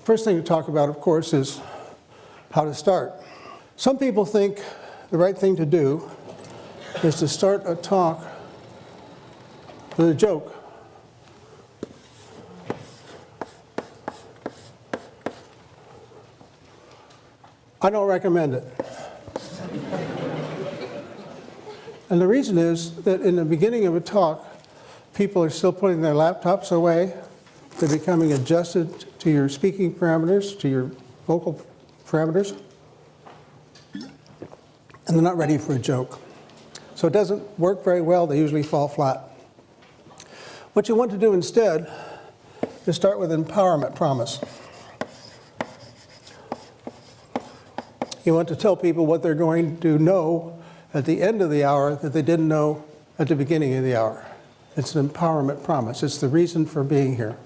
First thing to talk about, of course, is how to start. Some people think the right thing to do is to start a talk with a joke. I don't recommend it. And the reason is that in the beginning of a talk, people are still putting their laptops away. They're becoming adjusted to your speaking parameters, to your vocal parameters. And they're not ready for a joke. So it doesn't work very well. They usually fall flat. What you want to do instead is start with an empowerment promise. You want to tell people what they're going to know at the end of the hour that they didn't know at the beginning of the hour. It's an empowerment promise. It's the reason for being here.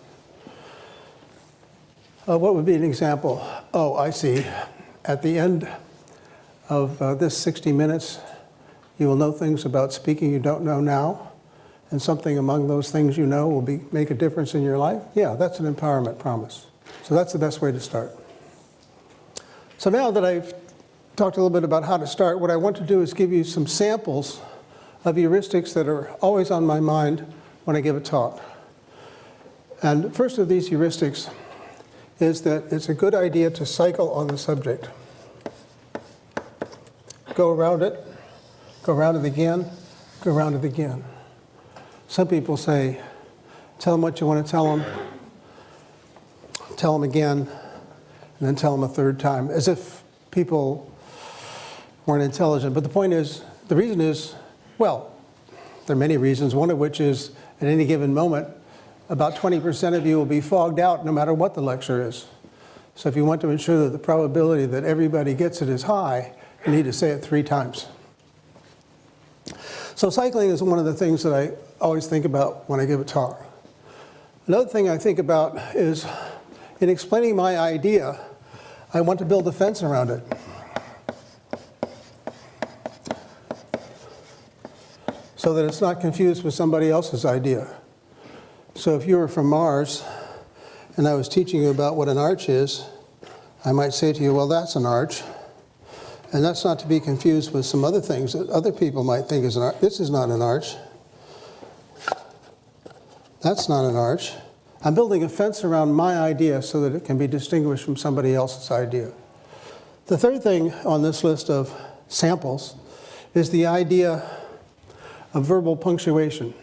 What would be an example? Oh, I see. At the end of this 60 minutes, you will know things about speaking you don't know now, and something among those things you know will make a difference in your life. Yeah, that's an empowerment promise. So that's the best way to start. So now that I've talked a little bit about how to start, what I want to do is give you some samples of heuristics that are always on my mind when I give a talk. And the first of these heuristics is that it's a good idea to cycle on the subject. Go around it again, go around it again. Some people say, tell them what you want to tell them again, and then tell them a third time, as if people weren't intelligent. But the point is, the reason is, well, there are many reasons, one of which is at any given moment, about 20% of you will be fogged out no matter what the lecture is. So if you want to ensure that the probability that everybody gets it is high, you need to say it 3 times. So cycling is one of the things that I always think about when I give a talk. Another thing I think about is, in explaining my idea, I want to build a fence around it. So that it's not confused with somebody else's idea. So if you were from Mars, and I was teaching you about what an arch is, I might say to you, well, that's an arch. And that's not to be confused with some other things that other people might think is an arch. This is not an arch. That's not an arch. I'm building a fence around my idea so that it can be distinguished from somebody else's idea. The third thing on this list of samples is the idea of verbal punctuation.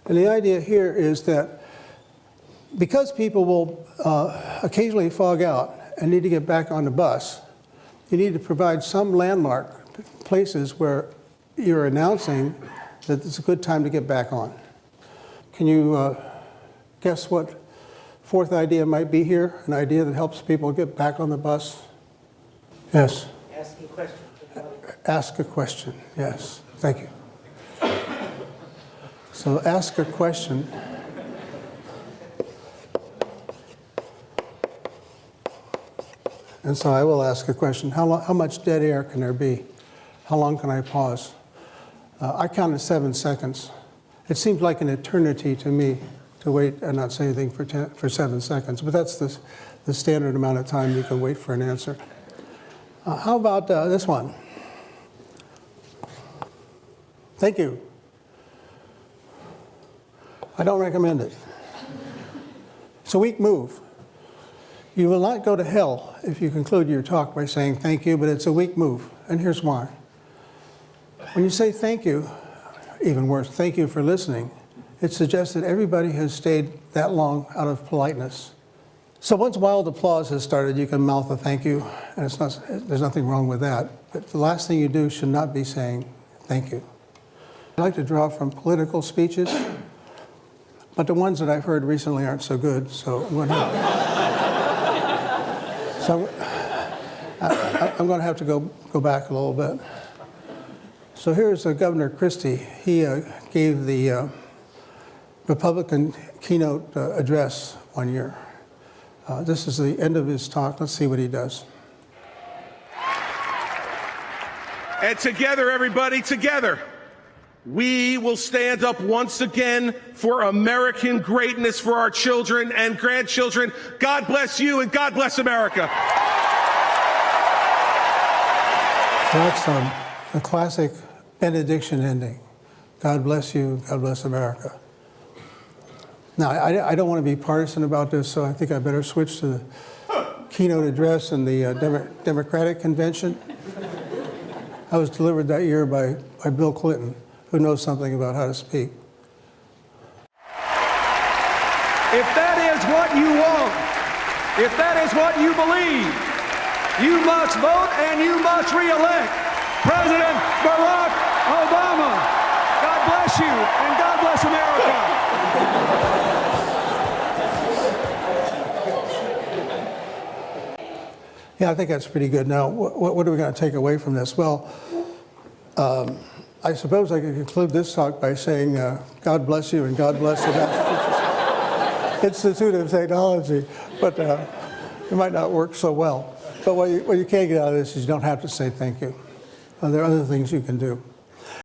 And the idea here is that because people will occasionally fog out and need to get back on the bus, you need to provide some landmark places where you're announcing that it's a good time to get back on. Can you guess what fourth idea might be here? An idea that helps people get back on the bus? Yes? Asking questions. Ask a question, yes. Thank you. So ask a question. And so I will ask a question. How much dead air can there be? How long can I pause? I counted 7 seconds. It seems like an eternity to me to wait and not say anything for 7 seconds, but that's the standard amount of time you can wait for an answer. How about this one? Thank you. I don't recommend it. It's a weak move. You will not go to hell if you conclude your talk by saying thank you, but it's a weak move, and here's why. When you say thank you, even worse, thank you for listening, it suggests that everybody has stayed that long out of politeness. So once wild applause has started, you can mouth a thank you, and there's nothing wrong with that. But the last thing you do should not be saying thank you. I like to draw from political speeches, but the ones that I've heard recently aren't so good, so I'm going to have to go back a little bit. So here's Governor Christie. He gave the Republican keynote address one year. This is the end of his talk. Let's see what he does. And together, everybody, together, We will stand up once again for American greatness for our children and grandchildren. God bless you and God bless America. So that's a classic benediction ending. God bless you, God bless America. Now, I don't want to be partisan about this, so I think I better switch to the keynote address in the Democratic Convention. I was delivered that year by Bill Clinton, who knows something about how to speak. If that is what you want, if that is what you believe, you must vote and you must re-elect President Barack Obama. God bless you and God bless America. Yeah, I think that's pretty good. Now, what are we going to take away from this? Well, I suppose I could conclude this talk by saying, God bless you and God bless the Massachusetts Institute of Technology, but it might not work so well. But what you can get out of this is you don't have to say thank you. There are other things you can do.